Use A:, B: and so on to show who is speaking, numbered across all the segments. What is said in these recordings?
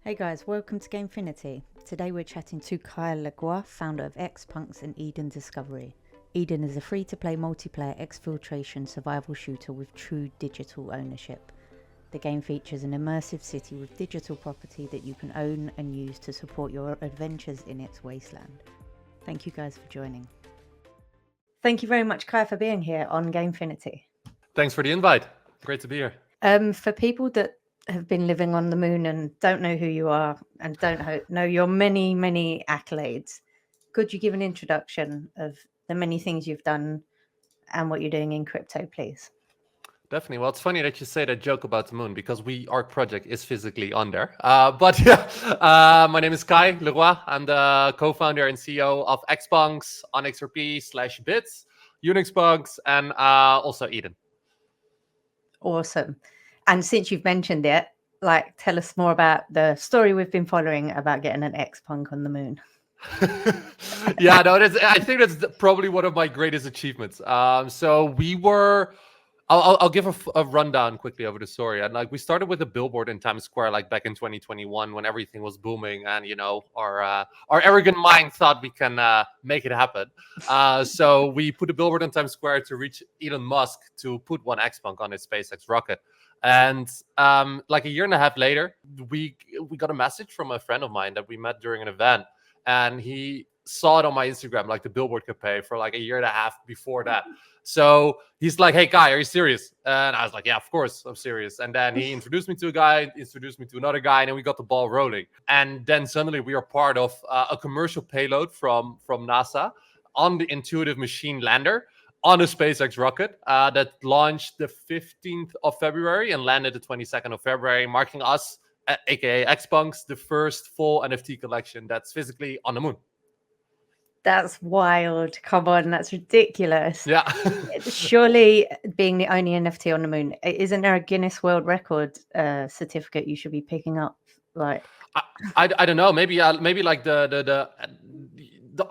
A: Hey guys, welcome to Genfinity. Today we're chatting to Kaj Leroy, founder of XFunks and Eden Discovery. Eden is a free-to-play multiplayer exfiltration survival shooter with true digital ownership. The game features an immersive city with digital property that you can own and use to support your adventures in its wasteland. Thank you guys for joining. Thank you very much, Kaj, for being here on Genfinity.
B: Thanks for the invite. Great to be here.
A: For people that have been living on the moon and don't know who you are and don't know your many accolades, could you give an introduction of the many things you've done and what you're doing in crypto, please?
B: Definitely. Well, it's funny that you say that joke about the moon because our project is physically on there. But yeah, my name is Kaj Leroy. I'm the co-founder and CEO of XFunks, OnXRP/Bits, UnixBugs, and also Eden.
A: Awesome. And since you've mentioned it, tell us more about the story we've been following about getting an XPunk on the moon.
B: Yeah, no, I think that's probably one of my greatest achievements. So we were. I'll give a rundown quickly over the story. And we started with a billboard in Times Square, back in 2021 when everything was booming, and our arrogant mind thought we can make it happen. So we put a billboard in Times Square to reach Elon Musk to put one XPunk on his SpaceX rocket. And a year and a half later, we got a message from a friend of mine that we met during an event, and he saw it on my Instagram, the billboard campaign for a year and a half before that. So he's like, "Hey, Kaj, are you serious?" And I was like, "Yeah, of course, I'm serious." And then he introduced me to a guy, introduced me to another guy, and then we got the ball rolling. And then suddenly we are part of a commercial payload from NASA on the Intuitive Machine lander on a SpaceX rocket that launched the 15th of February and landed the 22nd of February, marking us, aka XFunks, the first full NFT collection that's physically on the moon.
A: That's wild. Come on, that's ridiculous.
B: Yeah.
A: Surely being the only NFT on the moon, isn't there a Guinness World Record certificate you should be picking up?
B: I don't know. Maybe the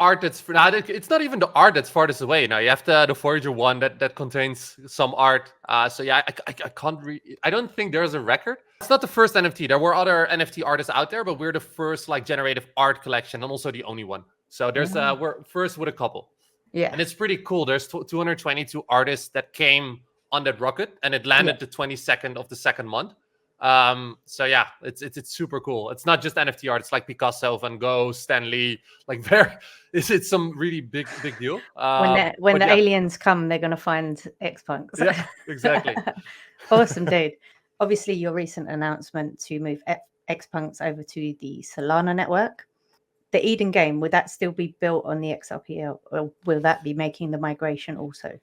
B: art that's it's not even the art that's farthest away. Now you have the Voyager one that contains some art. So yeah, I can't. I don't think there's a record. It's not the first NFT. There were other NFT artists out there, but we're the first generative art collection and also the only one. So there's we're first with a couple.
A: Yeah,
B: and it's pretty cool. There's 222 artists that came on that rocket, and it landed the 22nd of the second month. So yeah, it's super cool. It's not just NFT art. It's like Picasso, Van Gogh, Stan Lee. It's some really big deal.
A: When the aliens come, they're gonna find XFunks.
B: Yeah, exactly.
A: Awesome, dude. Obviously, your recent announcement to move XFunks over to the Solana network. The Eden game, would that still be built on the XRP, or will that be making the migration also?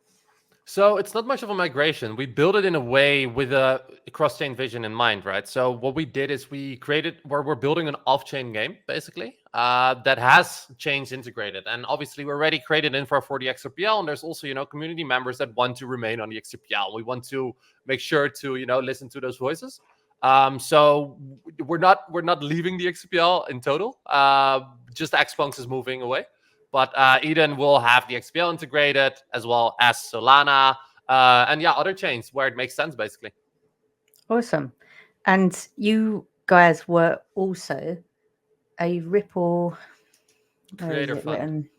B: So it's not much of a migration. We built it in a way with a cross-chain vision in mind, right? So what we did is we're building an off-chain game, basically, that has chains integrated. And obviously, we already created infra for the XRPL, and there's also, community members that want to remain on the XRPL. We want to make sure to, listen to those voices. So we're not leaving the XPL in total. Just XFunks is moving away, but Eden will have the XPL integrated as well as Solana and other chains where it makes sense, basically.
A: Awesome. And you guys were also a Ripple
B: creator fund.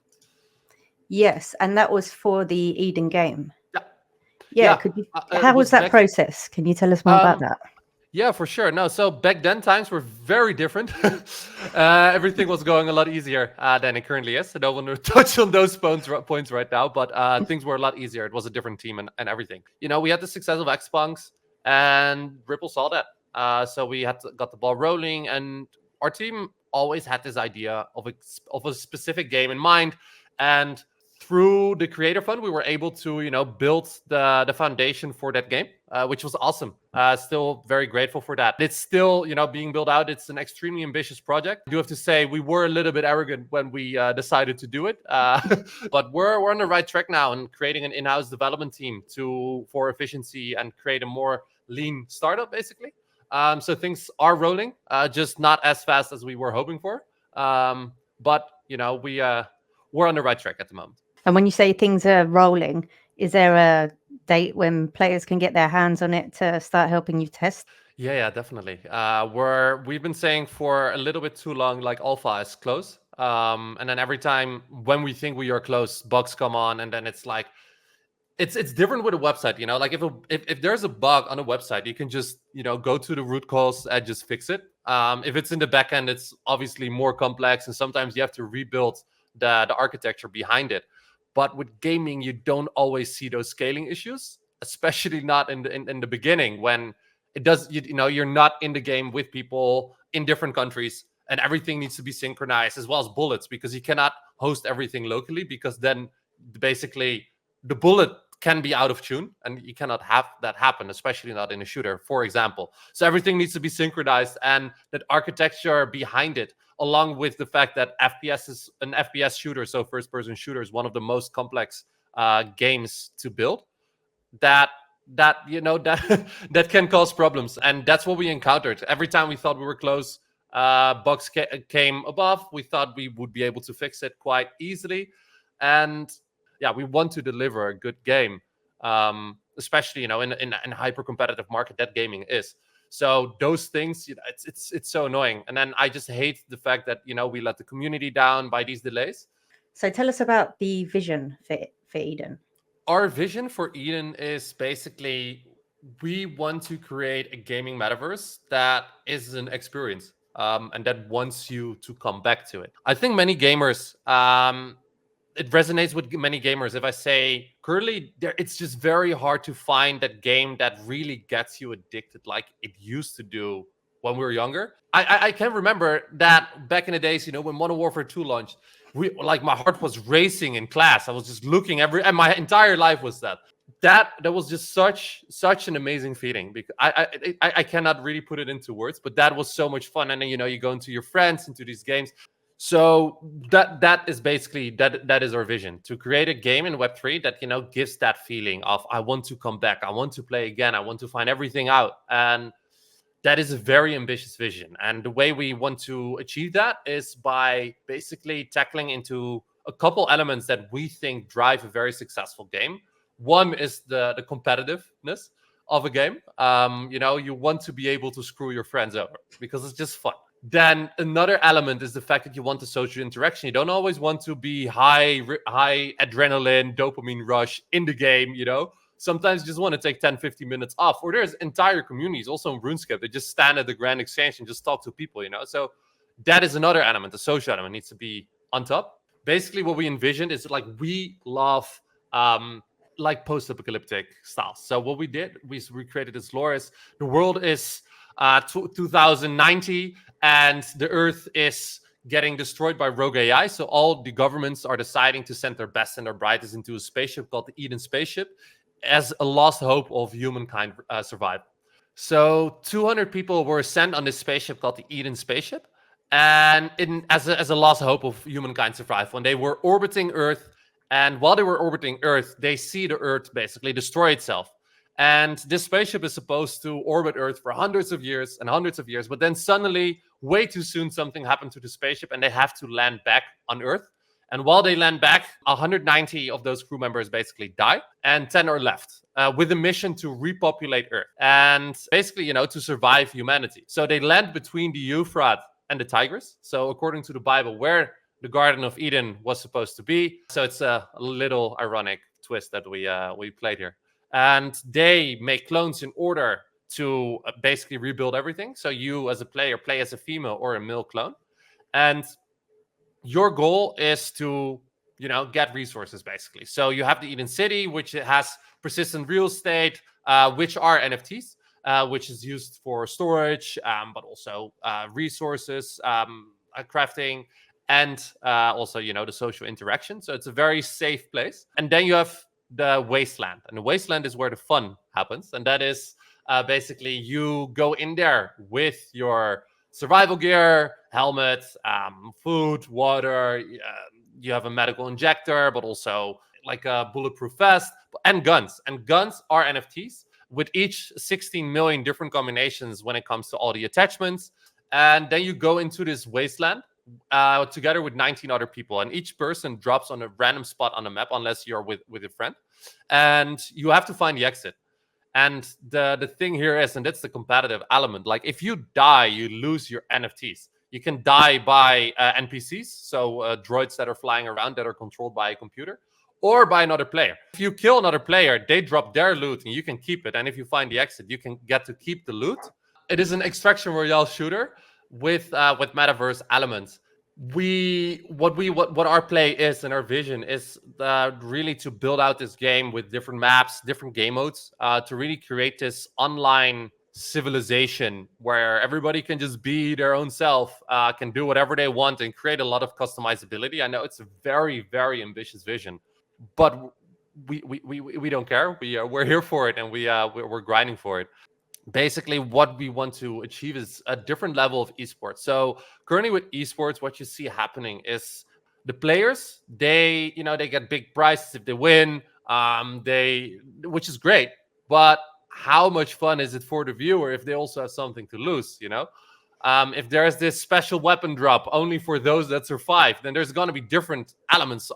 A: Yes, and that was for the Eden game.
B: Yeah.
A: Could you? How was that process? Can you tell us more about that?
B: Yeah, for sure. No, so back then times were very different. Everything was going a lot easier than it currently is. I don't want to touch on those points right now, but things were a lot easier. It was a different team and everything. We had the success of XFunks, and Ripple saw that. So we got the ball rolling, and our team always had this idea of a specific game in mind. And through the creator fund, we were able to, build the foundation for that game, which was awesome. Still very grateful for that. It's still, being built out. It's an extremely ambitious project. I do have to say we were a little bit arrogant when we decided to do it, but we're on the right track now and creating an in-house development team for efficiency and create a more lean startup, basically. So things are rolling, just not as fast as we were hoping for. But we're on the right track at the moment.
A: And when you say things are rolling, is there a date when players can get their hands on it to start helping you test?
B: Yeah, definitely. We've been saying for a little bit too long, like alpha is close. And then every time when we think we are close, bugs come on, and then it's like it's different with a website. Like if there's a bug on a website, you can just go to the root cause and just fix it. If it's in the backend, it's obviously more complex, and sometimes you have to rebuild the architecture behind it. But with gaming, you don't always see those scaling issues, especially not in the beginning when it does. You're not in the game with people in different countries, and everything needs to be synchronized as well as bullets, because you cannot host everything locally, because then basically the bullet can be out of tune, and you cannot have that happen, especially not in a shooter, for example. So everything needs to be synchronized, and that architecture behind it, along with the fact that FPS is an FPS shooter, so first person shooter is one of the most complex games to build, that that that can cause problems. And that's what we encountered every time we thought we were close. Bugs came above. We thought we would be able to fix it quite easily, and yeah, we want to deliver a good game, especially in a hyper competitive market that gaming is. So those things, it's so annoying. And then I just hate the fact that we let the community down by these delays.
A: So tell us about the vision for Eden.
B: Our vision for Eden is basically we want to create a gaming metaverse that is an experience, and that wants you to come back to it. I think many gamers, it resonates with many gamers if I say currently it's just very hard to find that game that really gets you addicted like it used to do when we were younger. I can remember that back in the days, when Modern Warfare 2 launched, my heart was racing in class. I was just looking and my entire life was that was just such an amazing feeling, because I cannot really put it into words, but that was so much fun. And then you go into your friends into these games. So that is basically that is our vision, to create a game in Web3 that gives that feeling of I want to come back, I want to play again, I want to find everything out. And that is a very ambitious vision. And the way we want to achieve that is by basically tackling into a couple elements that we think drive a very successful game. One is the competitiveness of a game. You want to be able to screw your friends over because it's just fun. Then another element is the fact that you want the social interaction. You don't always want to be high adrenaline, dopamine rush in the game, Sometimes you just want to take 10, 15 minutes off. Or there's entire communities, also in RuneScape, that just stand at the Grand Exchange and just talk to people, So that is another element. The social element needs to be on top. Basically, what we envisioned is like we love like post-apocalyptic styles. So what we did, we created this lore is the world is 2090 and the Earth is getting destroyed by rogue AI. So all the governments are deciding to send their best and their brightest into a spaceship called the Eden spaceship as a last hope of humankind survival. So 200 people were sent on this spaceship called the Eden spaceship, and as a last hope of humankind survival. And they were orbiting Earth. And while they were orbiting Earth, they see the Earth basically destroy itself. And this spaceship is supposed to orbit Earth for hundreds of years and hundreds of years. But then suddenly, way too soon, something happened to the spaceship and they have to land back on Earth. And while they land back, 190 of those crew members basically die and 10 are left with a mission to repopulate Earth and basically, to survive humanity. So they land between the Euphrates and the Tigris. So according to the Bible, where the Garden of Eden was supposed to be. So it's a little ironic twist that we played here. And they make clones in order to basically rebuild everything. So you as a player play as a female or a male clone. And your goal is to, get resources basically. So you have the Eden City, which has persistent real estate, which are NFTs, which is used for storage, but also resources, crafting, and also, the social interaction. So it's a very safe place. And then you have the wasteland. And the wasteland is where the fun happens. And that is basically you go in there with your survival gear, helmet, food, water. You have a medical injector, but also like a bulletproof vest and guns. And guns are NFTs with each 16 million different combinations when it comes to all the attachments. And then you go into this wasteland together with 19 other people. And each person drops on a random spot on the map unless you're with a friend. And you have to find the exit. And the thing here is, and that's the competitive element, like if you die, you lose your NFTs. You can die by NPCs, so droids that are flying around that are controlled by a computer, or by another player. If you kill another player, they drop their loot and you can keep it. And if you find the exit, you can get to keep the loot. It is an extraction royale shooter with metaverse elements. What our play is and our vision is really to build out this game with different maps, different game modes, to really create this online civilization where everybody can just be their own self, can do whatever they want, and create a lot of customizability. I know it's a very, very ambitious vision, but we don't care. We're here for it, and we're grinding for it. Basically, what we want to achieve is a different level of esports. So currently with esports, what you see happening is the players, they get big prizes if they win, which is great, but how much fun is it for the viewer if they also have something to lose? If there's this special weapon drop only for those that survive, then there's going to be different elements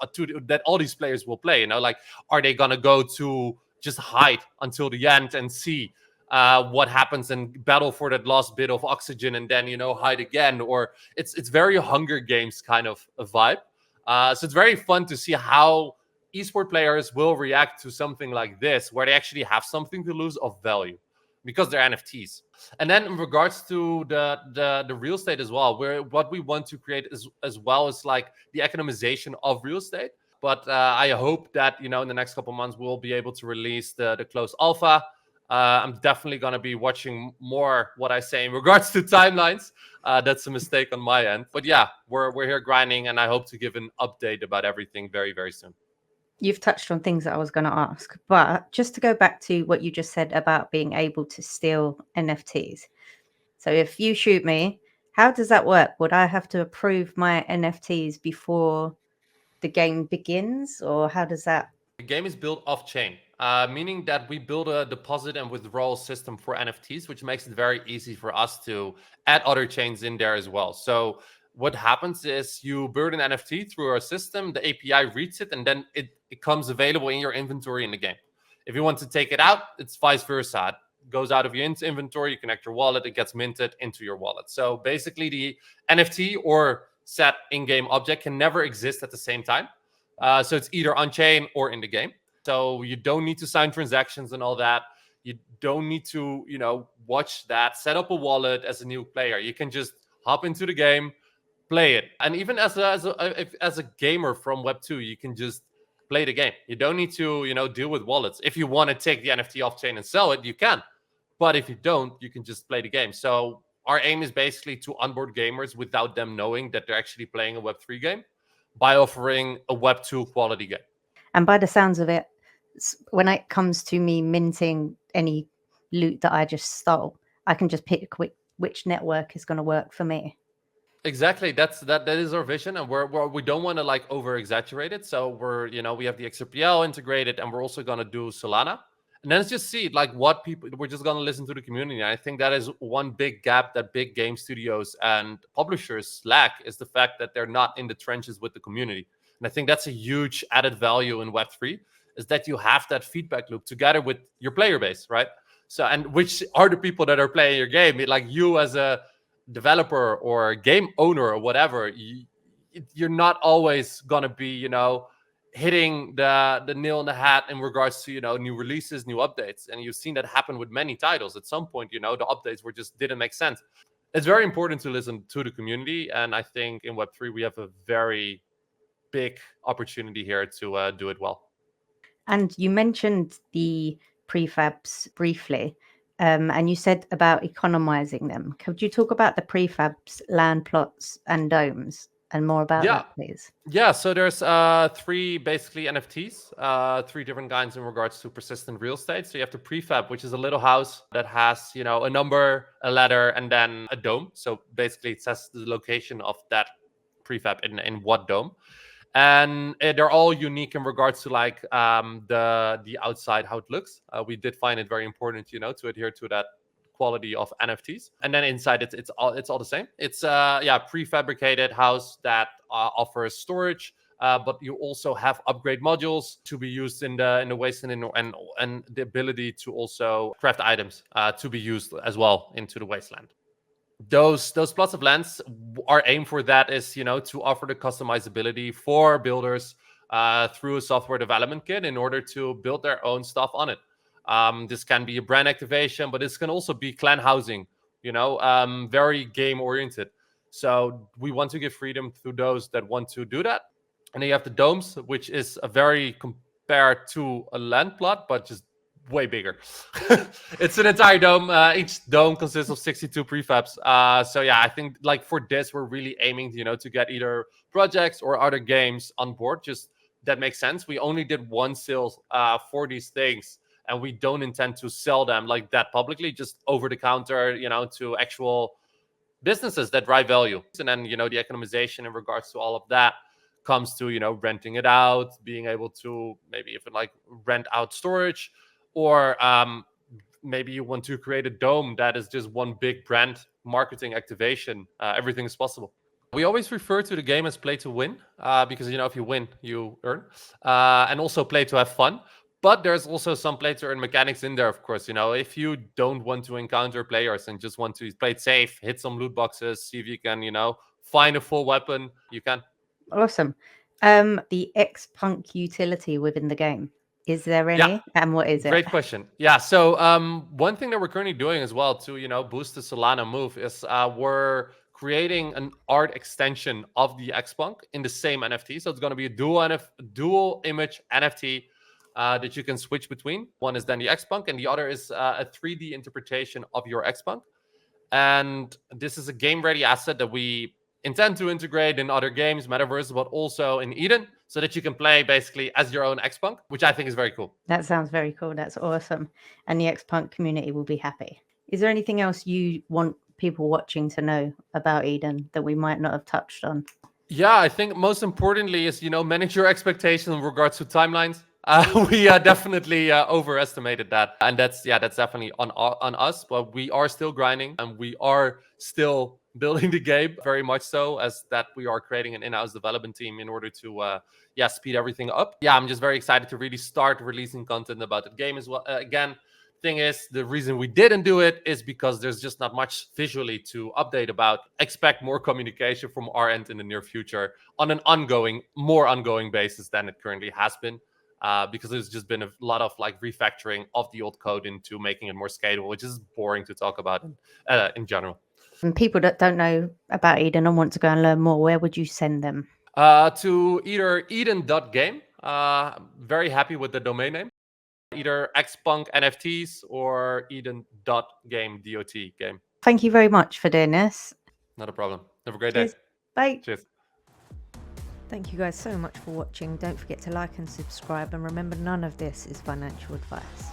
B: that all these players will play. Like, are they going to go to just hide until the end and see what happens and battle for that last bit of oxygen and then hide again? Or it's very Hunger Games kind of a vibe. So it's very fun to see how esport players will react to something like this, where they actually have something to lose of value because they're NFTs. And then in regards to the real estate as well, what we want to create as well is like the economization of real estate. But I hope that in the next couple of months we'll be able to release the closed alpha. I'm definitely going to be watching more what I say in regards to timelines. That's a mistake on my end. But yeah, we're here grinding, and I hope to give an update about everything very, very soon.
A: You've touched on things that I was going to ask, but just to go back to what you just said about being able to steal NFTs. So if you shoot me, how does that work? Would I have to approve my NFTs before the game begins, or how does that?
B: The game is built off-chain, meaning that we build a deposit and withdrawal system for NFTs, which makes it very easy for us to add other chains in there as well. So what happens is you build an NFT through our system, the API reads it, and then it becomes available in your inventory in the game. If you want to take it out, it's vice versa. It goes out of your inventory, you connect your wallet, it gets minted into your wallet. So basically the NFT or set in-game object can never exist at the same time. So it's either on-chain or in the game. So you don't need to sign transactions and all that. You don't need to, watch that, set up a wallet as a new player. You can just hop into the game, play it. And even as a gamer from Web 2, you can just play the game. You don't need to, deal with wallets. If you want to take the NFT off-chain and sell it, you can. But if you don't, you can just play the game. So our aim is basically to onboard gamers without them knowing that they're actually playing a Web 3 game, by offering a Web 2 quality game.
A: And by the sounds of it, when it comes to me minting any loot that I just stole, I can just pick which network is going to work for me.
B: Exactly. That is our vision, and we don't want to like over exaggerate it. So we have the XRPL integrated, and we're also going to do Solana. And then let's just see like what people, we're just going to listen to the community. And I think that is one big gap that big game studios and publishers lack, is the fact that they're not in the trenches with the community. And I think that's a huge added value in Web3, is that you have that feedback loop together with your player base, right? So, and which are the people that are playing your game. Like you as a developer or game owner or whatever, you're not always going to be, hitting the nail in the hat in regards to new releases, new updates. And you've seen that happen with many titles. At some point, the updates didn't make sense. It's very important to listen to the community, and I think in Web3 we have a very big opportunity here to do it well.
A: And you mentioned the prefabs briefly, and you said about economizing them. Could you talk about the prefabs, land plots, and domes? And more about that, please.
B: Yeah, so there's 3 basically NFTs, 3 different kinds in regards to persistent real estate. So you have the prefab, which is a little house that has, a number, a letter, and then a dome. So basically it says the location of that prefab in what dome. And they're all unique in regards to like the outside, how it looks. We did find it very important, to adhere to that quality of NFTs. And then inside it's all the same. It's prefabricated house that offers storage, but you also have upgrade modules to be used in the wasteland, and the ability to also craft items to be used as well into the wasteland. Those plots of lands, our aim for that is, to offer the customizability for builders through a software development kit in order to build their own stuff on it. This can be a brand activation, but this can also be clan housing, very game oriented. So we want to give freedom to those that want to do that. And then you have the domes, which is a very compared to a land plot, but just way bigger. It's an entire dome. Each dome consists of 62 prefabs. So yeah, I think like for this, we're really aiming, to get either projects or other games on board. Just that makes sense. We only did one sale for these things, and we don't intend to sell them like that publicly, just over the counter, to actual businesses that drive value. And then, the economization in regards to all of that comes to, renting it out, being able to maybe even like rent out storage, or maybe you want to create a dome that is just one big brand marketing activation. Everything is possible. We always refer to the game as play to win, because, if you win, you earn, and also play to have fun. But there's also some play to earn mechanics in there, of course. If you don't want to encounter players and just want to play it safe, hit some loot boxes, see if you can, find a full weapon, you can.
A: Awesome. The XFunks utility within the game, is there any?
B: Yeah.
A: And what is it?
B: Great question. Yeah. So one thing that we're currently doing as well to, boost the Solana move is we're creating an art extension of the XFunk in the same NFT. So it's going to be a dual image NFT that you can switch between. One is then the XFunk, and the other is a 3D interpretation of your XFunk. And this is a game-ready asset that we intend to integrate in other games, metaverse, but also in Eden, so that you can play basically as your own XFunk, which I think is very cool.
A: That sounds very cool. That's awesome. And the XFunk community will be happy. Is there anything else you want people watching to know about Eden that we might not have touched on?
B: Yeah, I think most importantly is, manage your expectations in regards to timelines. We definitely overestimated that, and that's definitely on us. But we are still grinding, and we are still building the game, very much so, as that we are creating an in-house development team in order to speed everything up. Yeah, I'm just very excited to really start releasing content about the game as well. Again, thing is, the reason we didn't do it is because there's just not much visually to update about. Expect more communication from our end in the near future on an more ongoing basis than it currently has been, because there's just been a lot of like refactoring of the old code into making it more scalable, which is boring to talk about in general.
A: And people that don't know about Eden and want to go and learn more, where would you send them?
B: To either eden.game. Very happy with the domain name. Either XFunks NFTs or eden.game, DOT game.
A: Thank you very much for doing this.
B: Not a problem. Have a great
A: Cheers.
B: day.
A: Bye.
B: Cheers.
A: Thank you guys so much for watching. Don't forget to like and subscribe, and remember, none of this is financial advice.